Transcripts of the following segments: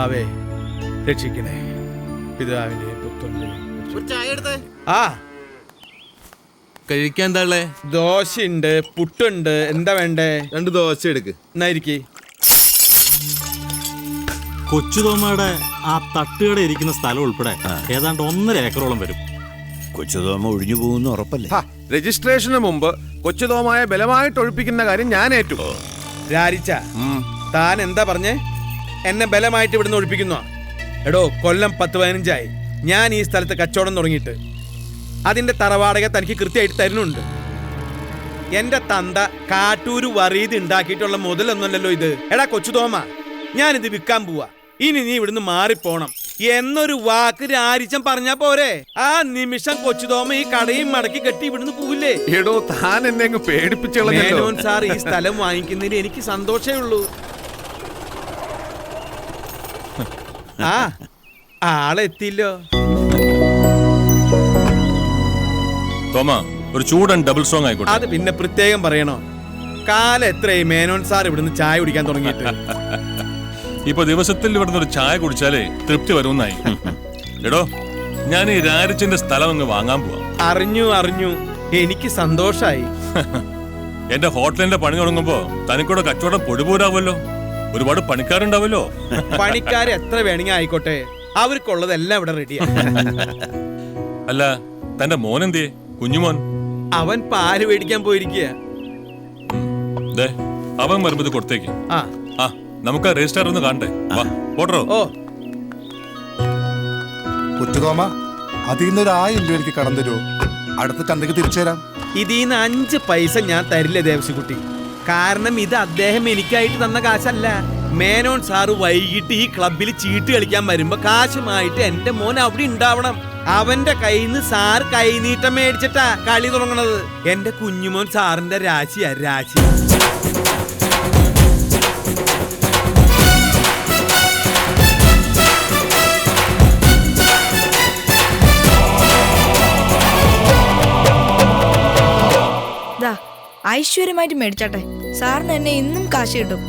കർത്താവേ രക്ഷിക്കണേ. പിതാവിന്റെയും പുത്രന്റെയും. ആ കഴിക്കാൻ എന്താ ഉള്ളേ? ദോശയുണ്ട്, പുട്ടുണ്ട്. എന്താ വേണ്ടേ? 2 ദോശ എടുക്ക്. എന്നായിരിക്കേ. കൊച്ചുതോമയുടെ ആ തട്ടുകട ഇരിക്കുന്ന സ്ഥലം ഉൾപ്പെടെ ഏതാണ്ട് 1.5 ഏക്കറോളം വരും. കൊച്ചുതോമ ഒഴിഞ്ഞു പോകുന്ന ഉറപ്പല്ലേ? രജിസ്ട്രേഷന് മുമ്പ് കൊച്ചുതോമായ ബലമായിട്ട് ഒഴിപ്പിക്കുന്ന കാര്യം ഞാൻ ഏറ്റു. രാരിച്ച താൻ എന്താ പറഞ്ഞേ? എന്നെ ബലമായിട്ട് ഇവിടുന്ന് ഒഴിപ്പിക്കുന്നോ? എടോ, കൊല്ലം 10-15 ഞാൻ ഈ സ്ഥലത്ത് കച്ചവടം തുടങ്ങിയിട്ട്. അതിന്റെ തറവാടക തനിക്ക് കൃത്യമായിട്ട് തരുന്നുണ്ട്. എന്റെ തന്ത കാട്ടൂര് വറീത് ഉണ്ടാക്കിയിട്ടുള്ള മുതലൊന്നുമല്ലല്ലോ ഇത്. എടാ കൊച്ചുതോമ, ഞാനിത് വിൽക്കാൻ പോവാ. ഇനി നീ ഇവിടുന്ന് മാറിപ്പോണം എന്നൊരു വാക്ക് രാരിച്ചൻ പറഞ്ഞാ പോരെ? ആ നിമിഷം കൊച്ചുതോമ ഈ കടയും മടക്കി കെട്ടി ഇവിടുന്ന് പോവില്ലേ? എടോ, താൻ എന്നെ അങ്ങ് പേടിപ്പിച്ചോളൂ. സാർ, ഈ സ്ഥലം വാങ്ങിക്കുന്നതിന് എനിക്ക് സന്തോഷമേ ഉള്ളൂ. ആ ആളെത്തില്ലോ. തോമ, ഒരു ചൂടൻ ഡബിൾ സോങ് ആയിക്കോട്ടെ. അത് പിന്നെ പ്രത്യേകം പറയണോ? കാലം എത്രയായി മേനോൻ സാർ ഇവിടുന്ന് ചായ കുടിക്കാൻ തുടങ്ങിയിട്ട്? ഇപ്പൊ ദിവസത്തിൽ ഇവിടുന്ന് ഒരു ചായ കുടിച്ചാലേ തൃപ്തി വരുമെന്നായി. എടോ, ഞാൻ ഈ രാരിച്ചന്റെ സ്ഥലം അങ്ങ് വാങ്ങാൻ പോവാ. അറിഞ്ഞു, എനിക്ക് സന്തോഷായി. എന്റെ ഹോട്ടലിന്റെ പണി തുടങ്ങുമ്പോ തനിക്കൂടെ കച്ചവടം പൊടിപോരാവല്ലോ. ഒരുപാട് പണിക്കാരുണ്ടാവല്ലോ. പണിക്കാര് എത്ര വേണമെങ്കിൽ ആയിക്കോട്ടെ, അവർക്കുള്ളതെല്ലാം ഇവിടെ റെഡിയാ. അല്ല, തന്റെ മോൻ എന്തിയെ? കുഞ്ഞുമോൻ അവൻ പാല് മേടിക്കാൻ പോയിരിക്കുക. അവൻ വരുമ്പത് കൊടുത്തേക്ക്. ആ നമുക്ക് രജിസ്റ്റർ ഒന്ന് കാണണ്ടേ? പോട്ടോ. ഓ കൊച്ചുതോമ, അതിൽ 1000 രൂപ എനിക്ക് കടം തരുമോ? അടുത്ത ചന്തക്ക് തിരിച്ചു തരാം. ഇതിന്ന് 5 പൈസ ഞാൻ തരില്ല ദേവസിക്കുട്ടി. കാരണം ഇത് അദ്ദേഹം എനിക്കായിട്ട് തന്ന കാശല്ല. മേനോൻ സാറ് വൈകിട്ട് ഈ ക്ലബിൽ ചീട്ട് കളിക്കാൻ വരുമ്പോ കാശുമായിട്ട് എന്റെ മോൻ അവിടെ ഉണ്ടാവണം. അവന്റെ കയ്യിൽ നിന്ന് സാർ കൈനീട്ടം മേടിച്ചിട്ടാ കളി തുടങ്ങണത്. എന്റെ കുഞ്ഞുമോൻ സാറിന്റെ രാശിയാ, രാശി. ഐശ്വര്യമായിട്ട് മേടിച്ചാട്ടെ. സാറിന് എന്നെ ഇന്നും കാശ് കിട്ടും.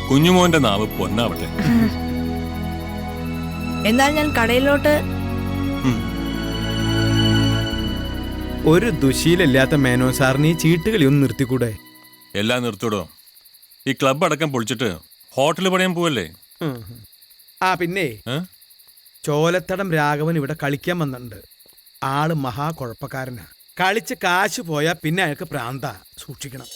കുഞ്ഞുമോന്റെ നാവ് പൊന്നാവട്ടെ. എന്നാൽ ഞാൻ കടയിലോട്ട്. ഒരു ദുശീലില്ലാത്ത മേനോൻ സാറിന് ഈ ചീട്ടുകളി ഒന്ന് നിർത്തിക്കൂടെ? എല്ലാം നിർത്തിടോ. ഈ ക്ലബ് അടക്കം പൊളിച്ചിട്ട് ഹോട്ടൽ പണിയാൻ പോവല്ലേ? ആ പിന്നെ ചോലത്തടം രാഘവൻ ഇവിടെ കളിക്കാൻ വന്നിട്ടുണ്ട്. ആള് മഹാ കുഴപ്പക്കാരനാ. കളിച്ച് കാശ് പോയാ പിന്നെ അയാൾക്ക് പ്രാന്താ. സൂക്ഷിക്കണം.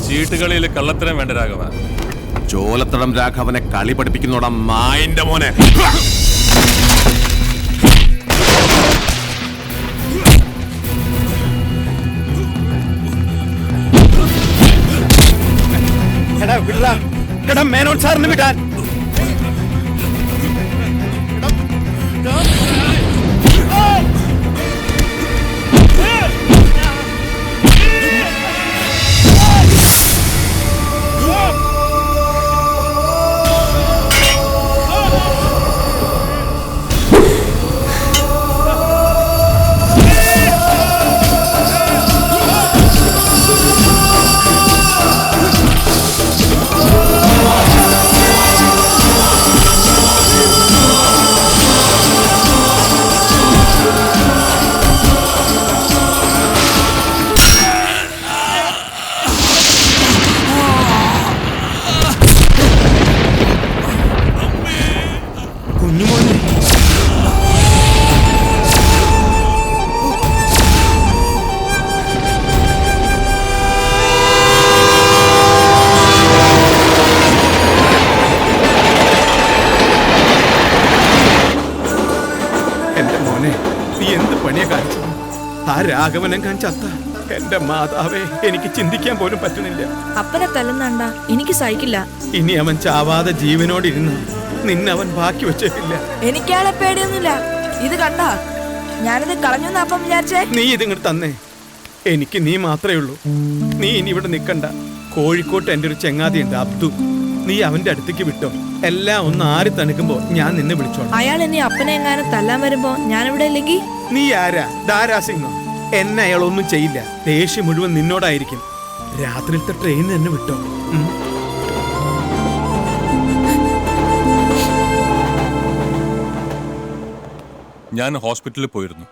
ചീട്ടുകളിയിൽ കള്ളത്തരം വേണ്ട രാഘവ. ചോലത്തടം രാഘവനെ കളി പഠിപ്പിക്കുന്നോടാ മായന്റെ മോനെ. മേനോൻ സാറിന് വിടാൻ. ആ രാഘവനെങ്ങാൻ ചത്ത എന്റെ മാതാവേ, എനിക്ക് ചിന്തിക്കാൻ പോലും പറ്റുന്നില്ല. അപ്പനെ തല്ലുന്നണ്ട എനിക്ക് സഹിക്കില്ല. ഇനി അവൻ ചാവാതെ ജീവനോടിരുന്ന് നിന്നവൻ ബാക്കി വെച്ചേക്കില്ല. എനിക്കാളെ പേടിയൊന്നുമില്ല. ഇത് കണ്ട ഞാനിത് കളഞ്ഞു അപ്പം വിചാരിച്ചേ. നീ ഇതിങ്ങോട്ട് തന്നേ. എനിക്ക് നീ മാത്രമേ ഉള്ളൂ. നീ ഇനി ഇവിടെ നിൽക്കണ്ട. കോഴിക്കോട്ട് എൻ്റെ ഒരു ചെങ്ങാതിയുണ്ട്, അബ്ദു. നീ അവന്റെ അടുത്തേക്ക് വിട്ടോ. എല്ലാം ഒന്ന് ആറി തണുക്കുമ്പോ ഞാൻ നിന്നെ വിളിച്ചോളാം. അയാൾ എന്നെ അപ്പനെ എങ്ങാനും തല്ലാൻ വരുമ്പോ ഞാനിവിടെ ഇല്ലെങ്കിൽ നീ ആരാ? ദാരാസിംഗോ? എന്നെ അയാൾ ഒന്നും ചെയ്യില്ല. ദേഷ്യം മുഴുവൻ നിന്നോടായിരിക്കും. രാത്രിയിലത്തെ ട്രെയിൻ തന്നെ വിട്ടോ. ഞാൻ ഹോസ്പിറ്റലിൽ പോയിരുന്നു.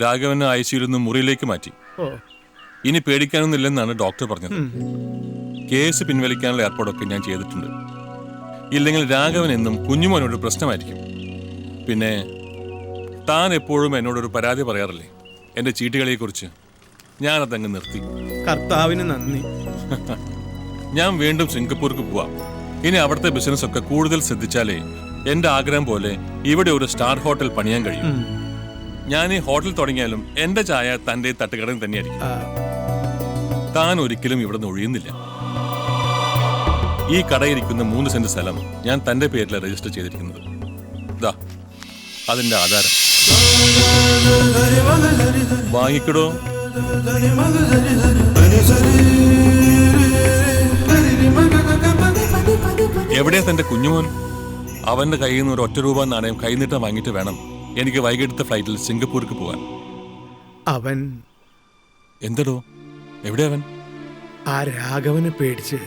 രാഘവനെ ICUയിൽ നിന്ന് മുറിയിലേക്ക് മാറ്റി. ഇനി പേടിക്കാനൊന്നുമില്ലെന്നാണ് ഡോക്ടർ പറഞ്ഞത്. കേസ് പിൻവലിക്കാനുള്ള ഏർപ്പാടൊക്കെ ഞാൻ ചെയ്തിട്ടുണ്ട്. ഇല്ലെങ്കിൽ രാഘവൻ എന്നും കുഞ്ഞുമോനോട് പ്രശ്നമായിരിക്കും. പിന്നെ താൻ എപ്പോഴും എന്നോടൊരു പരാതി പറയാറില്ലേ എൻ്റെ ചീട്ടുകളിയെക്കുറിച്ച്? ഞാനതങ്ങ് നിർത്തി. കർത്താവിന് നന്ദി. ഞാൻ വീണ്ടും സിംഗപ്പൂർക്ക് പോവാം. ഇനി അവിടുത്തെ ബിസിനസ് ഒക്കെ കൂടുതൽ ശ്രദ്ധിച്ചാലേ എൻ്റെ ആഗ്രഹം പോലെ ഇവിടെ ഒരു സ്റ്റാർ ഹോട്ടൽ പണിയാൻ കഴിയും. ഞാൻ ഈ ഹോട്ടൽ തുടങ്ങിയാലും എൻ്റെ ചായ തൻ്റെ തട്ടുകടയിൽ തന്നെയായിരിക്കും. താൻ ഒരിക്കലും ഇവിടെ നിന്ന് ഒഴിയുന്നില്ല. ഈ കടയിരിക്കുന്ന 3 സെന്റ് സ്ഥലം ഞാൻ തൻ്റെ പേരിൽ രജിസ്റ്റർ ചെയ്തിരിക്കുന്നത്. ദാ അതിൻ്റെ ആധാരം വാങ്ങിക്കടോ. എവിടെയാ തൻ്റെ കുഞ്ഞുമോൻ? അവന്റെ കയ്യിൽ നിന്ന് ഒരു ₹1 നാണയം കൈനീട്ടം വാങ്ങിയിട്ട് വേണം എനിക്ക് വൈകിട്ടത്തെ ഫ്ലൈറ്റിൽ സിംഗപ്പൂർക്ക് പോകാൻ. അവൻ എന്തടോ? എവിടെ അവൻ? ആ രാഘവനെ പേടിച്ച്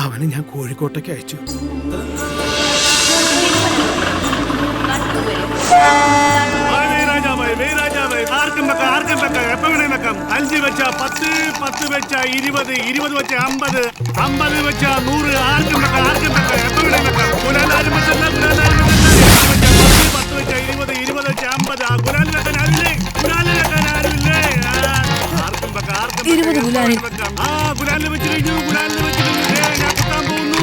അവനെ ഞാൻ കോഴിക്കോട്ടേക്ക് അയച്ചു. ആർക്കും വെക്കാം, ആർക്കും വെക്കാം, എപ്പോ വേണേലും വെക്കാം. 5 വെച്ച 10, 10 വെച്ച 20, 20 വെച്ച 50, 50 വെച്ച 100. ആർക്കും വെക്കാം, ആർക്കും വെക്കാം, എപ്പോ വേണേലും വെക്കാം. ഗുലാലാരും വെച്ചല്ല, ഗുലാലാരും വെച്ചല്ല. 10 വെച്ച 20, 20 വെച്ച 50. ആ ഗുലാൽ വെക്കാൻ ആരില്ലേ? ഗുലാൽ വെക്കാൻ ആരില്ലേ? ആർക്കും വെക്കാം, ആർക്കും 20 ഗുലാലിൽ. വെക്കാം. ആ ഗുലാലിൽ വെച്ച് കഴിഞ്ഞു, ഗുലാലിൽ വെച്ച് കഴിഞ്ഞു. ഞാൻ കുത്താൻ പോകുന്നു.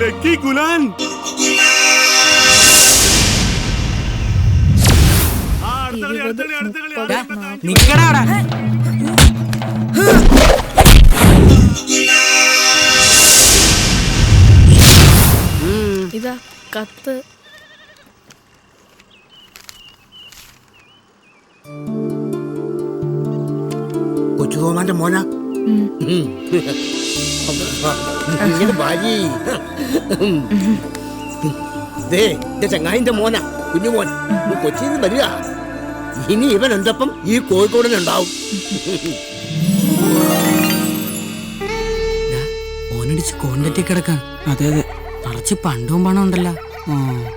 ലക്കി ഗുലാൻ. ഇതാ കത്ത്. കൊച്ചുതോമാന്റെ മോന ഇങ്ങനെ ഭാര്യ എന്റെ ചങ്ങായിന്റെ മോന കുഞ്ഞുമോൻ കൊച്ചിയിൽ നിന്ന് വരിക. ഇനി ഇവൻ എന്റെ ഒപ്പം ഈ കോഴിക്കോടിനുണ്ടാവും. ഓനടിച്ച് കോണ്ടറ്റി കിടക്കാൻ. അതെ അതെ, നിറച്ച് പണ്ടും പണം ഉണ്ടല്ലോ.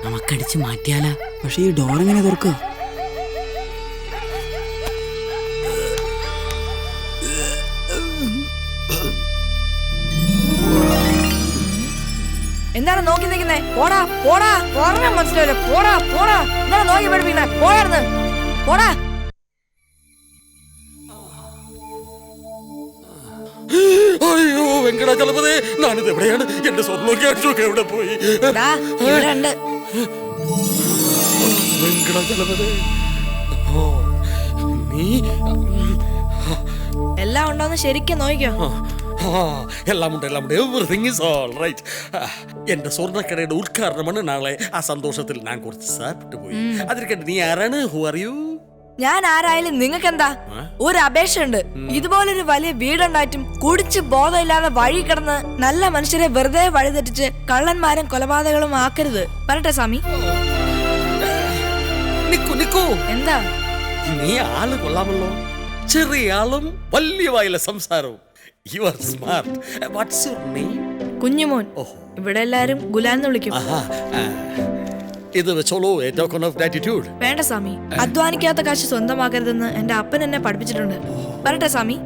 നമുക്കടിച്ച് മാറ്റിയാലാ. പക്ഷെ ഈ ഡോർ എങ്ങനെ തുറക്കുക? എന്താണ് നോക്കി നിൽക്കുന്നേ? പോടാ പോടാ, പറഞ്ഞാ മനസ്സിലാവില്ല. പോടാ പോടാ, എന്താണ് നോക്കി പഠിപ്പിക്കുന്നേ? പോയാർന്ന് പോടാ. അയ്യോ വെങ്കടാചലപതി, ഞാനിത് എവിടെയാണ്? എന്റെ സ്വർണ്ണമൊക്കെ എവിടെ പോയി? ഇവിടെ ഉണ്ട്. വെങ്കടാചലപതി, നീ എല്ലാം ഉണ്ടോന്ന് ശരിക്കും നോക്കിക്കോ. എല്ലാം ഉണ്ട്, എല്ലാം ഉണ്ട്. Everything is all right. എന്റെ സ്വർണ്ണക്കടയുടെ ഉദ്ഘാടനമാണ് നാളെ. ആ സന്തോഷത്തിൽ ഞാൻ കുറച്ച് സാപ്പിട്ട് പോയി. അതിരിക്കട്ടെ, നീ ആരാണ്? Who are you? ഞാൻ ആരായാലും നിങ്ങൾക്ക് എന്താ? ഒരു അപേക്ഷ ഉണ്ട്. ഇതുപോലൊരു വലിയ വീടുണ്ടായിട്ടും കുടിച്ച് ബോധമില്ലാതെ വഴി കിടന്ന് നല്ല മനുഷ്യരെ വെറുതെ വഴിതെറ്റിച്ച് കള്ളന്മാരും കൊലപാതകങ്ങളും ആക്കരുത്. പറട്ടെ സ്വാമി. നിക്കൂ നിക്കൂ. എന്താ? നീ ആള് കൊള്ളാമല്ലോ. ചെറിയ ആളും വലിയ വായിലെ സംസാരവും. You are smart. What's your name? Kunjumon. ഇവിടെ എല്ലാരും ഗുലാന്ന് വിളിക്കും. ഇത് വെച്ചോളൂ, a token of gratitude. വേണ്ട സ്വാമി, അധ്വാനിക്കാത്ത കാശ് സ്വന്തമാക്കരുതെന്ന് എന്റെ അപ്പൻ എന്നെ പഠിപ്പിച്ചിട്ടുണ്ട്. പറട്ടെ സ്വാമി.